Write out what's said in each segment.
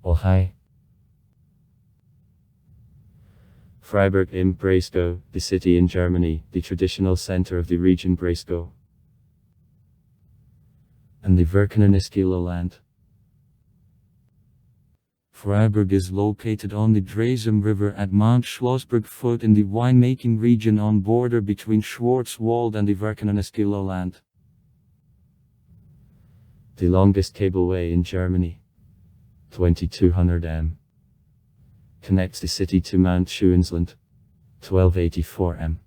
Oh hi. Freiburg im Breisgau, the city in Germany, the traditional center of the region Breisgau and the Verkehrsniski lowland. Freiburg is located on the Dresden River at Mount Schlossberg foot in the winemaking region on border between Schwarzwald and the Verkehrsniski lowland. The longest cableway in Germany, 2200 m, connects the city to Mount Schauinsland, 1284 m.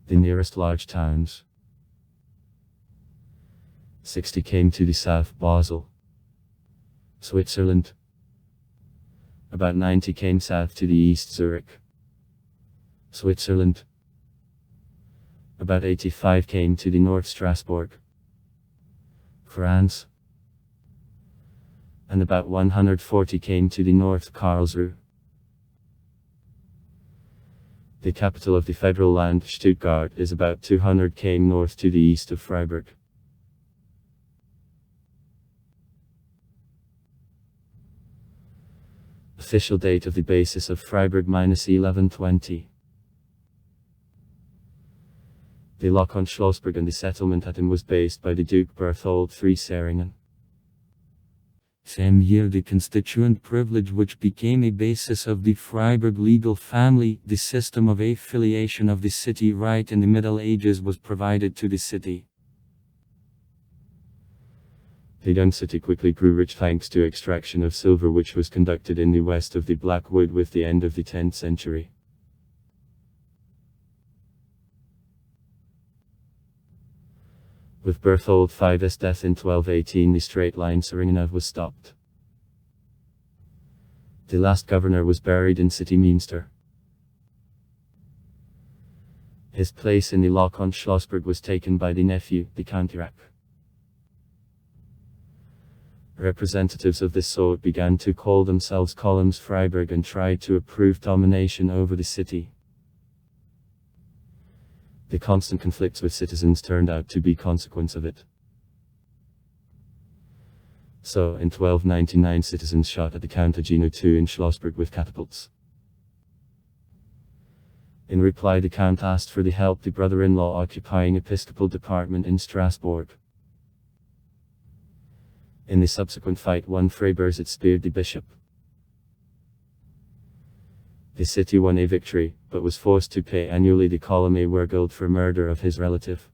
The nearest large towns: 60 km to the south, Basel, Switzerland. About 90 km south to the east, Zurich, Switzerland. About 85 km to the north, Strasbourg, France. And about 140 km to the north, Karlsruhe. The capital of the federal land, Stuttgart, is about 200 km north to the east of Freiburg. Official date of the basis of Freiburg -1120. The lock on Schlossberg and the settlement at him was based by the Duke Berthold III Seringen. Same year, the constituent privilege which became a basis of the Freiburg legal family, the system of affiliation of the city right in the Middle Ages, was provided to the city. The young city quickly grew rich thanks to extraction of silver which was conducted in the west of the Blackwood with the end of the 10th century. With Berthold V's death in 1218, the straight line Seringenov was stopped. The last governor was buried in City Münster. His place in the lock on Schlossberg was taken by the nephew, the Count Iraq. Representatives of this sort began to call themselves Columns Freiburg and tried to approve domination over the city. The constant conflicts with citizens turned out to be consequence of it. So, in 1299, citizens shot at the Count Agino II in Schlossberg with catapults. In reply, the Count asked for the help the brother-in-law occupying episcopal department in Strasbourg. In the subsequent fight, one Freiburg speared the bishop. The city won a victory, but was forced to pay annually the column a wergold for murder of his relative.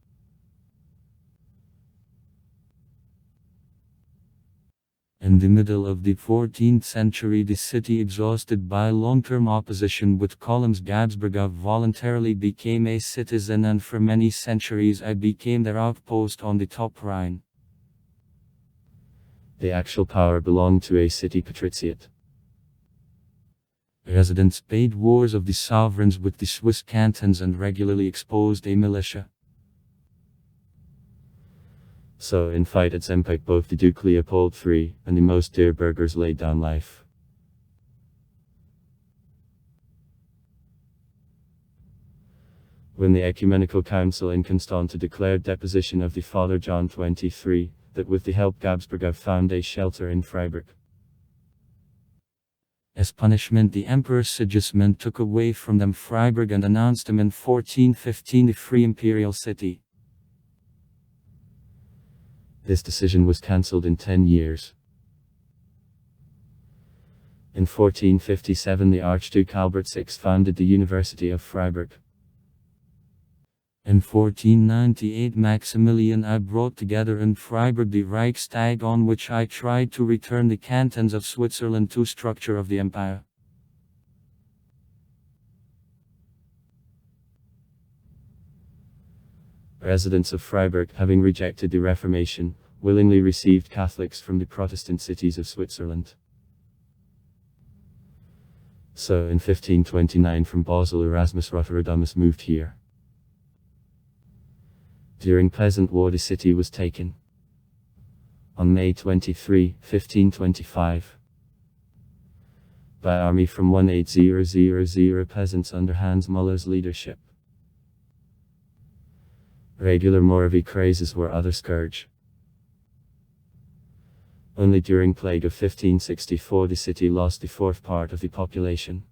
In the middle of the 14th century, the city, exhausted by long-term opposition with Columns Gabsberga, voluntarily became a citizen, and for many centuries it became their outpost on the top Rhine. The actual power belonged to a city patriciate. Residents paid wars of the sovereigns with the Swiss cantons and regularly exposed a militia. So, in fight at Zempeck, both the Duke Leopold III and the most dear burghers laid down life. When the Ecumenical Council in Constance declared deposition of the Father John XXIII, that with the help Gabsberga found a shelter in Freiburg. As punishment, the Emperor Sigismund took away from them Freiburg and announced them in 1415 a free imperial city. This decision was cancelled in 10 years. In 1457, the Archduke Albert VI founded the University of Freiburg. In 1498, Maximilian I brought together in Freiburg the Reichstag, on which I tried to return the cantons of Switzerland to structure of the empire. Residents of Freiburg, having rejected the Reformation, willingly received Catholics from the Protestant cities of Switzerland. So, in 1529, from Basel, Erasmus Rotterdamus moved here. During Peasant War, the city was taken. On May 23, 1525, by army from 18000 peasants under Hans Muller's leadership. Regular Moravi crazes were other scourge. Only during plague of 1564 the city lost the fourth part of the population.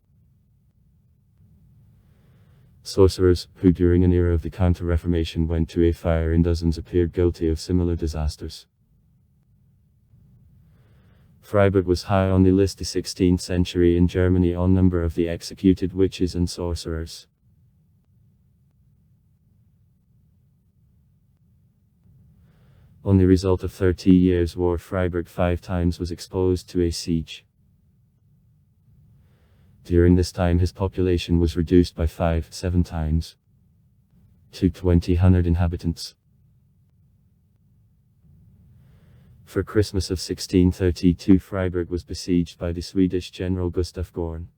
Sorcerers, who during an era of the Counter-Reformation went to a fire in dozens, appeared guilty of similar disasters. Freiburg was high on the list the 16th century in Germany on number of the executed witches and sorcerers. On the result of 30 years' war, Freiburg 5 times was exposed to a siege. During this time his population was reduced by 7 times to 2,000 inhabitants. For Christmas of 1632 Freiburg was besieged by the Swedish general Gustav Gorn.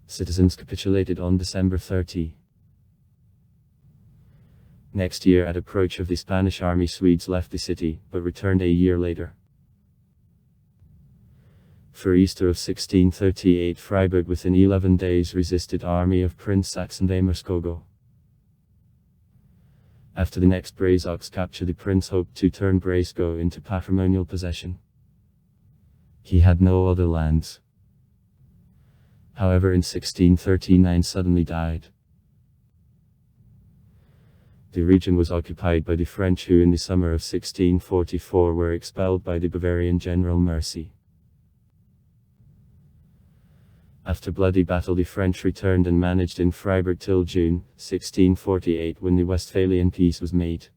Citizens capitulated on December 30. Next year at approach of the Spanish army Swedes left the city, but returned a year later. For Easter of 1638 Freiburg within 11 days resisted army of Prince Saxon-Weimar-Skogo. After the next Breisgau's capture the prince hoped to turn Breisgau into patrimonial possession. He had no other lands. However, in 1639 suddenly died. The region was occupied by the French, who in the summer of 1644 were expelled by the Bavarian general Mercy. After bloody battle the French returned and managed in Freiburg till June 1648, when the Westphalian peace was made.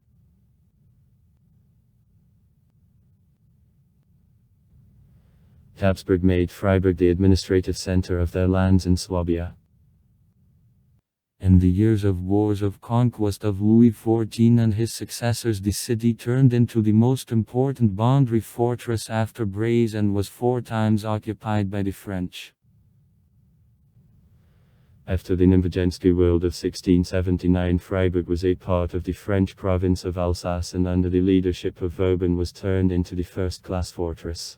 Habsburg made Freiburg the administrative center of their lands in Swabia. In the years of wars of conquest of Louis XIV and his successors, the city turned into the most important boundary fortress after Breisgau and was 4 times occupied by the French. After the Nymphenburgske World of 1679 Freiburg was a part of the French province of Alsace and under the leadership of Vauban was turned into the first-class fortress.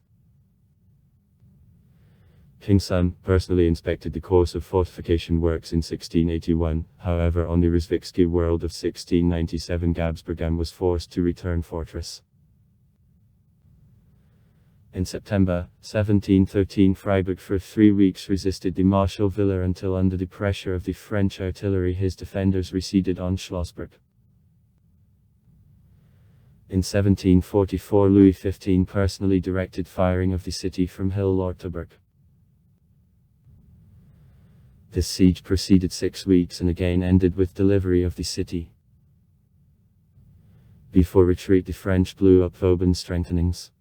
King Sam personally inspected the course of fortification works in 1681, however on the Rysvicke World of 1697 Gabsbergam was forced to return fortress. In September 1713 Freiburg for 3 weeks resisted the Marshal Villars until under the pressure of the French artillery his defenders receded on Schlossberg. In 1744 Louis XV personally directed firing of the city from Hill Lorteberg. This siege proceeded 6 weeks and again ended with delivery of the city. Before retreat the French blew up Vauban's strengthenings.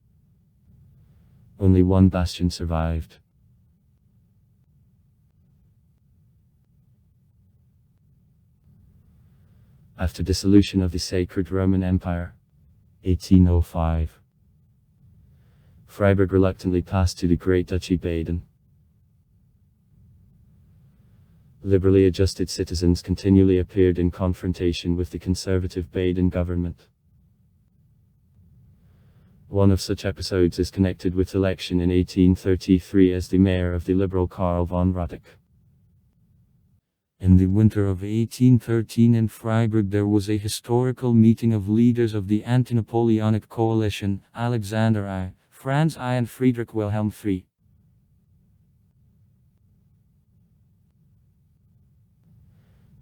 Only 1 bastion survived. After dissolution of the Sacred Roman Empire, 1805, Freiburg reluctantly passed to the Great Duchy Baden. Liberally adjusted citizens continually appeared in confrontation with the conservative Baden government. One of such episodes is connected with election in 1833 as the mayor of the liberal Karl von Rotteck. In the winter of 1813 in Freiburg there was a historical meeting of leaders of the anti-Napoleonic coalition, Alexander I, Franz I and Friedrich Wilhelm III.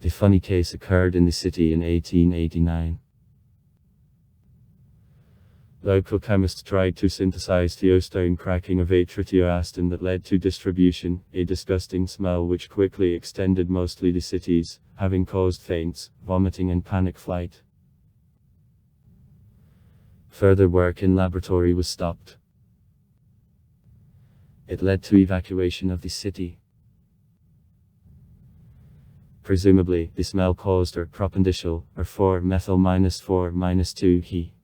The funny case occurred in the city in 1889. Local chemists tried to synthesize thiostone cracking of a tritioastin that led to distribution, a disgusting smell which quickly extended mostly the cities, having caused faints, vomiting and panic flight. Further work in laboratory was stopped. It led to evacuation of the city. Presumably, the smell caused or propendicial, or 4-methyl-4-2-he.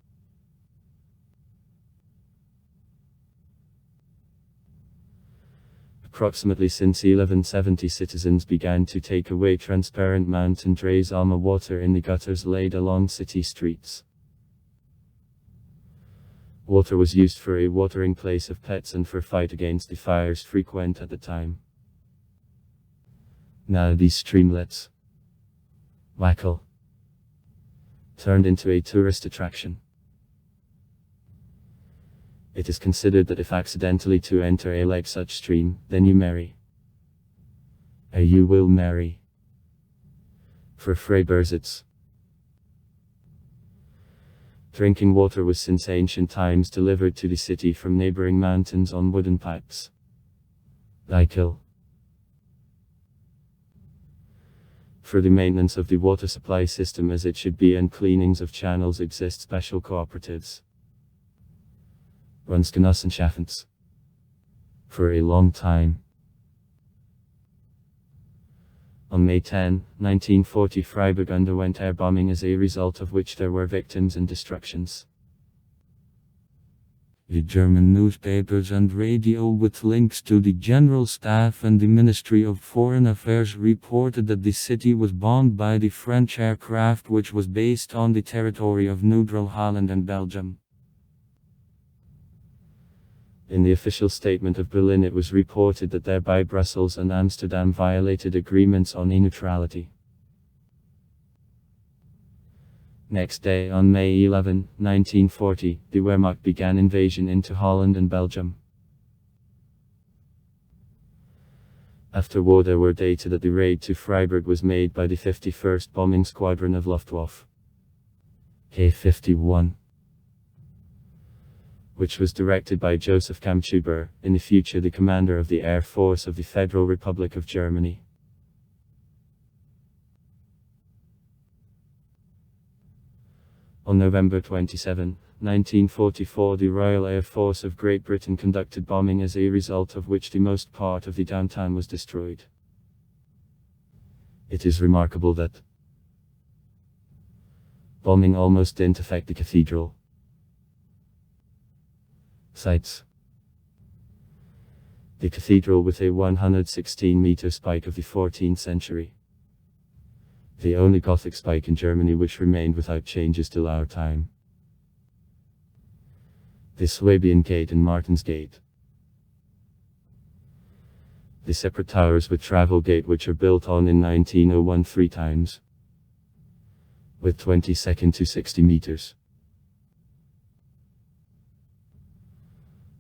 Approximately since 1170 citizens began to take away transparent mountain drays Alma water in the gutters laid along city streets. Water was used for a watering place of pets and for fight against the fires frequent at the time. Now these streamlets, Wackel, turned into a tourist attraction. It is considered that if accidentally to enter a like such stream, then you marry. You will marry. For Freiburg. Drinking water was since ancient times delivered to the city from neighboring mountains on wooden pipes. Deichel. For the maintenance of the water supply system as it should be and cleanings of channels exist special cooperatives. Grundgenossenschaften. For a long time. On May 10, 1940, Freiburg underwent air bombing as a result of which there were victims and destructions. The German newspapers and radio with links to the General Staff and the Ministry of Foreign Affairs reported that the city was bombed by the French aircraft which was based on the territory of neutral Holland and Belgium. In the official statement of Berlin it was reported that thereby Brussels and Amsterdam violated agreements on neutrality. Next day, on May 11, 1940, the Wehrmacht began invasion into Holland and Belgium. After war there were data that the raid to Freiburg was made by the 51st Bombing Squadron of Luftwaffe. K-51. Which was directed by Joseph Kammhuber, in the future the commander of the Air Force of the Federal Republic of Germany. On November 27, 1944, the Royal Air Force of Great Britain conducted bombing as a result of which the most part of the downtown was destroyed. It is remarkable that bombing almost didn't affect the cathedral. Sites. The cathedral with a 116-meter spike of the 14th century. The only Gothic spike in Germany which remained without changes till our time. The Swabian Gate and Martin's Gate. The separate towers with Travel Gate which are built on in 1901 3 times. With 22nd to 60 meters.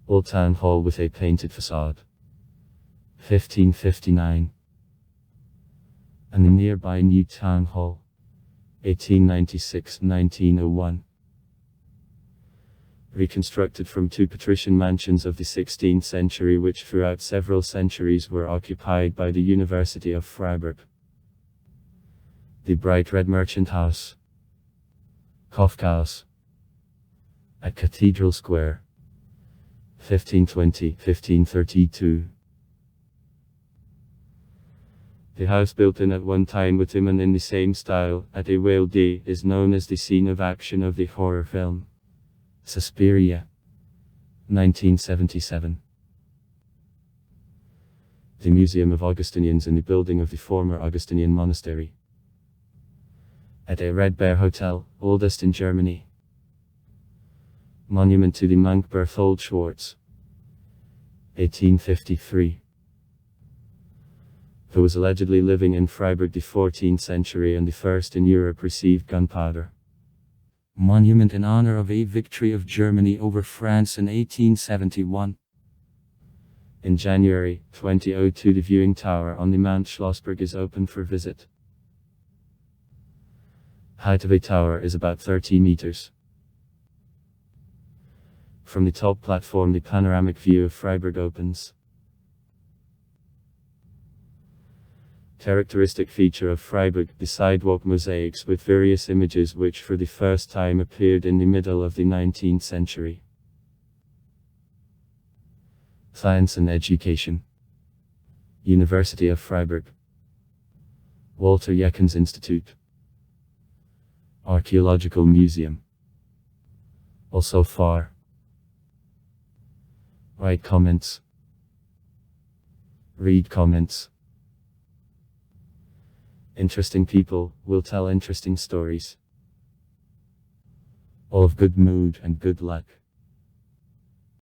Old Town Hall with a painted facade. 1559. And the nearby New Town Hall. 1896-1901. Reconstructed from 2 patrician mansions of the 16th century which throughout several centuries were occupied by the University of Freiburg. The bright red merchant house. Kaufhaus. At Cathedral Square. 1520-1532. The house built in at one time with him and in the same style, at a Whale Day, is known as the scene of action of the horror film Suspiria, 1977. The Museum of Augustinians in the building of the former Augustinian monastery. At a Red Bear Hotel, oldest in Germany. Monument to the monk Berthold Schwarz, 1853. Who was allegedly living in Freiburg the 14th century and the first in Europe received gunpowder. Monument in honor of a victory of Germany over France in 1871. In January 2002 the viewing tower on the Mount Schlossberg is open for visit. Height of a tower is about 30 meters. From the top platform the panoramic view of Freiburg opens. Characteristic feature of Freiburg, the sidewalk mosaics with various images which for the first time appeared in the middle of the 19th century. Science and Education. University of Freiburg. Walter Jeckens Institute. Archaeological Museum. Also far. Write comments. Read comments. Interesting people will tell interesting stories. All of good mood and good luck.